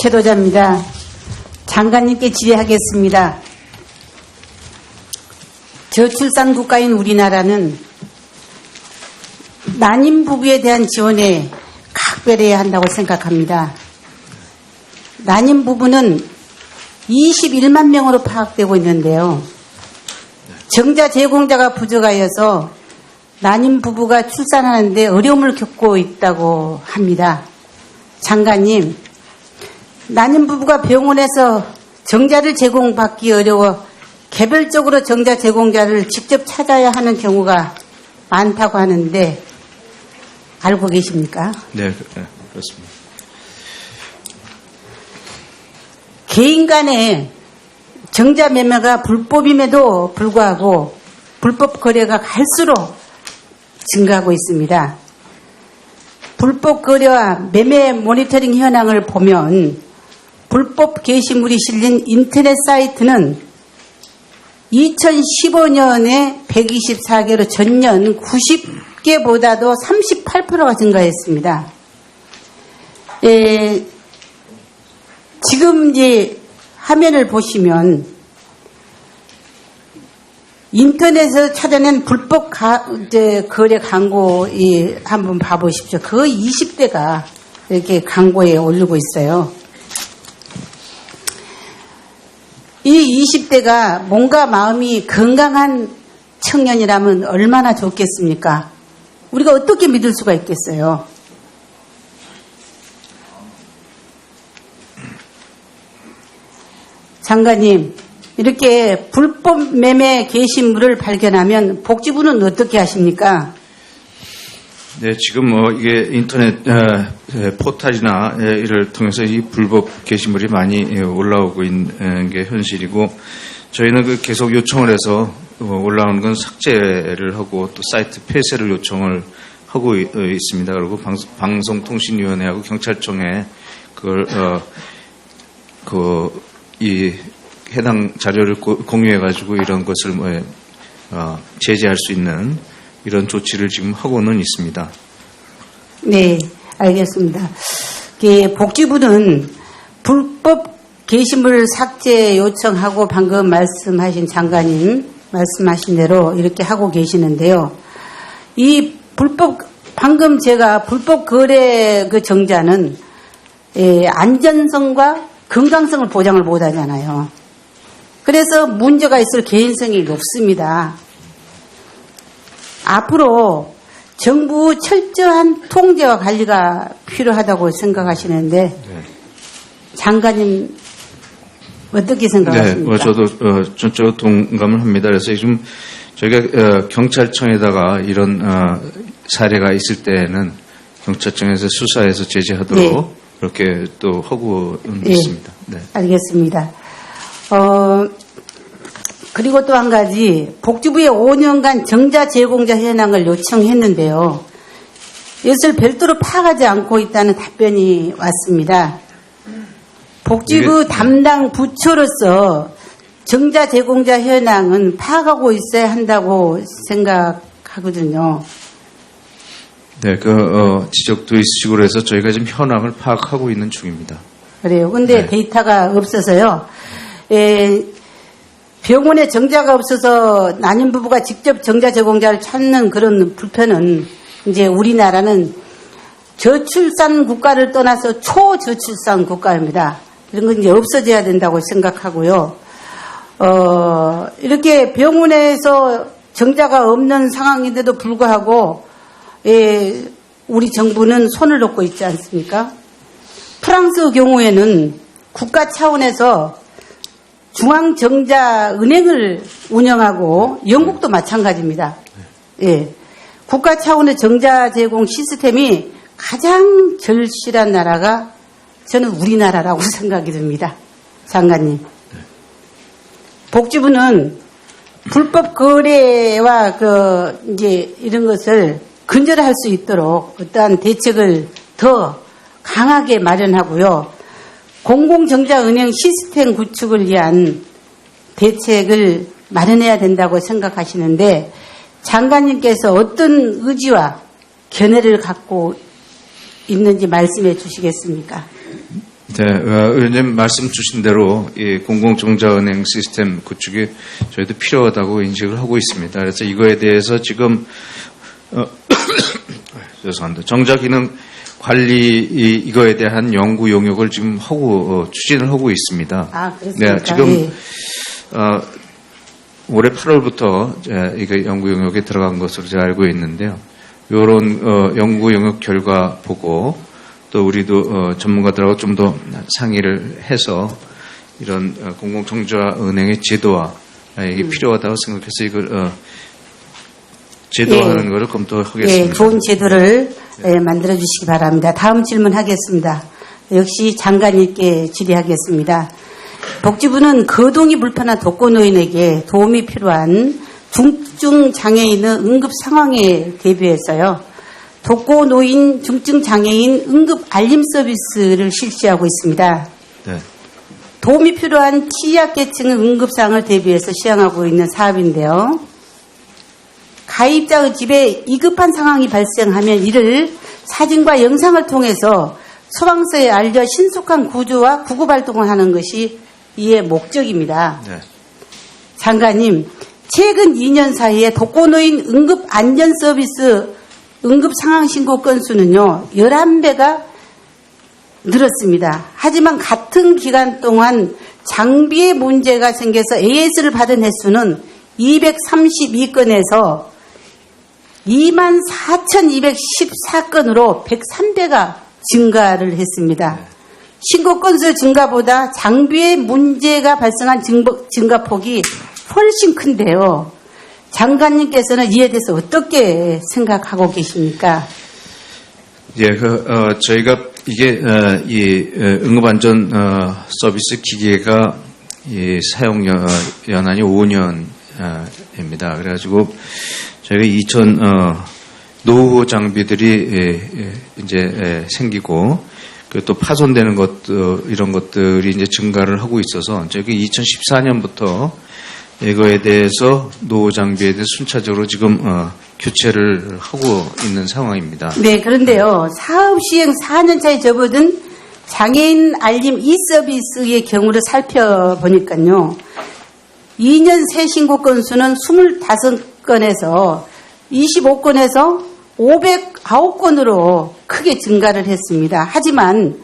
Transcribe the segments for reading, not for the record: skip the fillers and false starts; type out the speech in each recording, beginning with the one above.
최도자입니다. 장관님께 질의하겠습니다. 저출산 국가인 우리나라는 난임 부부에 대한 지원에 각별해야 한다고 생각합니다. 난임 부부는 21만 명으로 파악되고 있는데요. 정자 제공자가 부족하여서 난임 부부가 출산하는데 어려움을 겪고 있다고 합니다. 장관님, 난임 부부가 병원에서 정자를 제공받기 어려워 개별적으로 정자 제공자를 직접 찾아야 하는 경우가 많다고 하는데 알고 계십니까? 네, 그렇습니다. 개인 간의 정자 매매가 불법임에도 불구하고 불법 거래가 갈수록 증가하고 있습니다. 불법 거래와 매매 모니터링 현황을 보면 불법 게시물이 실린 인터넷 사이트는 2015년에 124개로 전년 90개보다도 38%가 증가했습니다. 지금 이제 화면을 보시면 인터넷에서 찾아낸 불법 거래 광고 한번 봐보십시오. 거의 20대가 이렇게 광고에 올리고 있어요. 이 20대가 몸과 마음이 건강한 청년이라면 얼마나 좋겠습니까? 우리가 어떻게 믿을 수가 있겠어요? 장관님, 이렇게 불법 매매 게시물을 발견하면 복지부는 어떻게 하십니까? 네, 지금 이게 인터넷 포탈이나 이를 통해서 이 불법 게시물이 많이 올라오고 있는 게 현실이고, 저희는 그 계속 요청을 해서 올라오는 건 삭제를 하고 또 사이트 폐쇄를 요청을 하고 있습니다. 그리고 방송통신위원회하고 경찰청에 그걸 이 해당 자료를 공유해가지고 이런 것을 제재할 수 있는 이런 조치를 지금 하고는 있습니다. 네, 알겠습니다. 복지부는 불법 게시물 삭제 요청하고 방금 말씀하신 장관님 말씀하신 대로 이렇게 하고 계시는데요. 방금 제가 불법 거래 그 정자는 안전성과 건강성을 보장을 못 하잖아요. 그래서 문제가 있을 개연성이 높습니다. 앞으로 정부 철저한 통제와 관리가 필요하다고 생각하시는데, 네. 장관님 어떻게 생각하십니까? 네, 저도 전적으로 동감을 합니다. 그래서 지금 저희가 경찰청에다가 이런 사례가 있을 때는 경찰청에서 수사해서 제재하도록 네. 그렇게 또 하고 있습니다. 네. 알겠습니다. 그리고 또 한 가지, 복지부에 5년간 정자 제공자 현황을 요청했는데요. 이것을 별도로 파악하지 않고 있다는 답변이 왔습니다. 복지부 담당 부처로서 정자 제공자 현황은 파악하고 있어야 한다고 생각하거든요. 네, 지적도 있으시고 해서 저희가 지금 현황을 파악하고 있는 중입니다. 그래요. 근데 네. 데이터가 없어서요. 병원에 정자가 없어서 난임 부부가 직접 정자 제공자를 찾는 그런 불편은 이제 우리나라는 저출산 국가를 떠나서 초저출산 국가입니다. 이런 건 이제 없어져야 된다고 생각하고요. 이렇게 병원에서 정자가 없는 상황인데도 불구하고 우리 정부는 손을 놓고 있지 않습니까? 프랑스 경우에는 국가 차원에서 중앙정자은행을 운영하고 영국도 마찬가지입니다. 예. 국가 차원의 정자 제공 시스템이 가장 절실한 나라가 저는 우리나라라고 생각이 듭니다. 장관님. 복지부는 불법 거래와 이제 이런 것을 근절할 수 있도록 어떠한 대책을 더 강하게 마련하고요. 공공정자은행 시스템 구축을 위한 대책을 마련해야 된다고 생각하시는데 장관님께서 어떤 의지와 견해를 갖고 있는지 말씀해 주시겠습니까? 네, 의원님 말씀 주신 대로 이 공공정자은행 시스템 구축이 저희도 필요하다고 인식을 하고 있습니다. 그래서 이거에 대해서 지금 죄송합니다. 정자기능 관리 이거에 대한 연구 용역을 지금 하고 추진을 하고 있습니다. 아, 그렇습니까? 네, 지금 예. 올해 8월부터 이게 연구 용역에 들어간 것으로 제가 알고 있는데요. 이런 연구 용역 결과 보고 또 우리도 전문가들하고 좀 더 상의를 해서 이런 공공정자은행의 제도화 이게 필요하다고 생각해서 이걸 제도화하는 것을 검토하겠습니다. 예, 좋은 제도를 만들어 주시기 바랍니다. 다음 질문하겠습니다. 역시 장관님께 질의하겠습니다. 복지부는 거동이 불편한 독거노인에게 도움이 필요한 중증 장애인의 응급 상황에 대비해서요. 독거노인 중증 장애인 응급 알림 서비스를 실시하고 있습니다. 네. 도움이 필요한 취약계층의 응급상을 대비해서 시행하고 있는 사업인데요. 가입자의 집에 위급한 상황이 발생하면 이를 사진과 영상을 통해서 소방서에 알려 신속한 구조와 구급 활동을 하는 것이 이의 목적입니다. 네. 장관님, 최근 2년 사이에 독거노인 응급 안전 서비스 응급 상황 신고 건수는요, 11배가 늘었습니다. 하지만 같은 기간 동안 장비에 문제가 생겨서 AS를 받은 횟수는 232건에서 24,214건으로 103배가 증가를 했습니다. 신고 건수 증가보다 장비에 문제가 발생한 증가폭이 훨씬 큰데요. 장관님께서는 이에 대해서 어떻게 생각하고 계십니까? 예, 저희가 이게 이 응급안전 서비스 기계가 이 사용 연한이 5년입니다. 그래가지고 저희가 노후 장비들이 이제 생기고 또 파손되는 이런 것들이 이제 증가를 하고 있어서 저희가 2014년부터 이거에 대해서 노후 장비에 대해서 순차적으로 지금 교체를 하고 있는 상황입니다. 네, 그런데요. 사업 시행 4년 차에 접어든 장애인 알림 e-서비스의 경우를 살펴보니까요. 2년 새 신고 건수는 25건에서 25건에서 509건으로 크게 증가를 했습니다. 하지만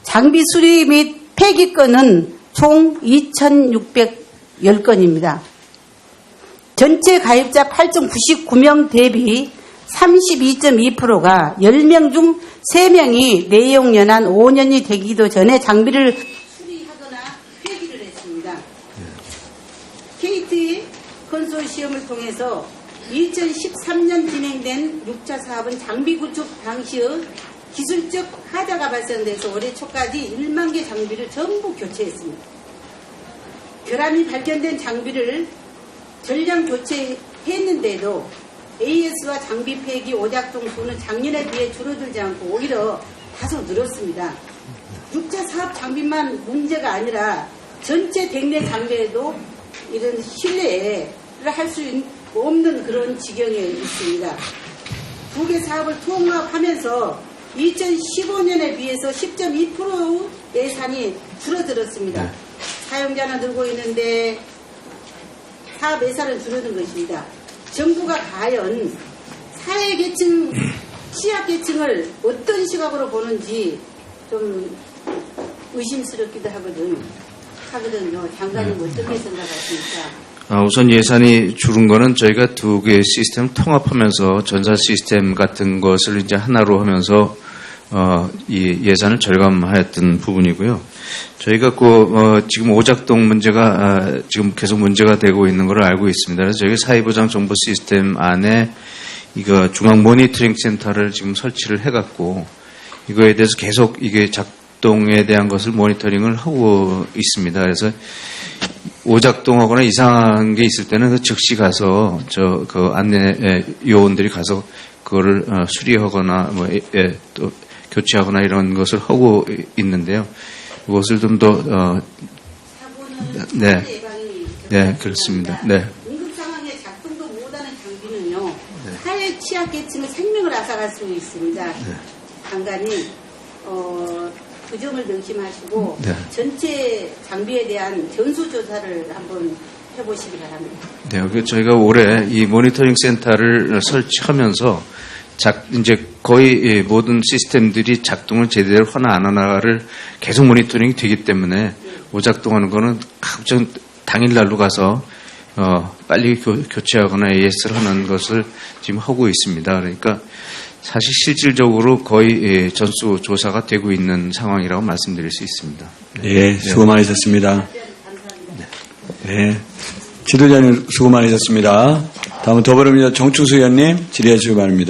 장비 수리 및 폐기 건은 총 2,610건입니다. 전체 가입자 8,099명 대비 32.2%가 10명 중 3명이 내용 연한 5년이 되기도 전에 장비를 수리하거나 폐기를 했습니다. KT 컨소시엄을 통해서 2013년 진행된 6차 사업은 장비 구축 당시의 기술적 하자가 발생돼서 올해 초까지 1만 개 장비를 전부 교체했습니다. 결함이 발견된 장비를 전량 교체했는데도 AS와 장비 폐기 오작동 수는 작년에 비해 줄어들지 않고 오히려 다소 늘었습니다. 6차 사업 장비만 문제가 아니라 전체 대내 장비에도 이런 신뢰를 할 수 없는 그런 지경에 있습니다. 두 개 사업을 통합하면서 2015년에 비해서 10.2% 예산이 줄어들었습니다. 네. 사용자는 늘고 있는데 사업 예산은 줄어든 것입니다. 정부가 과연 사회계층, 취약계층을 어떤 시각으로 보는지 좀 의심스럽기도 하거든요. 장관님 어떻게 생각하십니까? 우선 예산이 줄은 거는 저희가 두 개의 시스템 통합하면서 전사 시스템 같은 것을 이제 하나로 하면서 이 예산을 절감하였던 부분이고요. 저희가 지금 오작동 문제가 지금 계속 문제가 되고 있는 걸 알고 있습니다. 그래서 저희가 사회보장 정보 시스템 안에 이거 중앙 모니터링 센터를 지금 설치를 해갖고 이거에 대해서 계속 이게 작동에 대한 것을 모니터링을 하고 있습니다. 그래서 오작동하거나 이상한 게 있을 때는 즉시 가서 그 안내 요원들이 가서 그거를 수리하거나 또 교체하거나 이런 것을 하고 있는데요. 이것을 좀 더 네, 그렇습니다. 네. 응급 상황에 작동도 못하는 장비는요, 사회 취약계층의 생명을 앗아갈 수 있습니다. 장관님, 그 점을 명심하시고 네. 전체 장비에 대한 전수조사를 한번 해보시기 바랍니다. 네, 저희가 올해 이 모니터링 센터를 설치하면서 이제 거의 모든 시스템들이 작동을 제대로 하나 안 하나를 계속 모니터링이 되기 때문에 오작동하는 거는 각종 당일날로 가서 빨리 교체하거나 AS를 하는 것을 지금 하고 있습니다. 그러니까 사실 실질적으로 거의 전수 조사가 되고 있는 상황이라고 말씀드릴 수 있습니다. 예, 수고 많으셨습니다. 네. 지도자님 수고 많으셨습니다. 다음은 더불어민주당 정충수 의원님 질의해 주시기 바랍니다.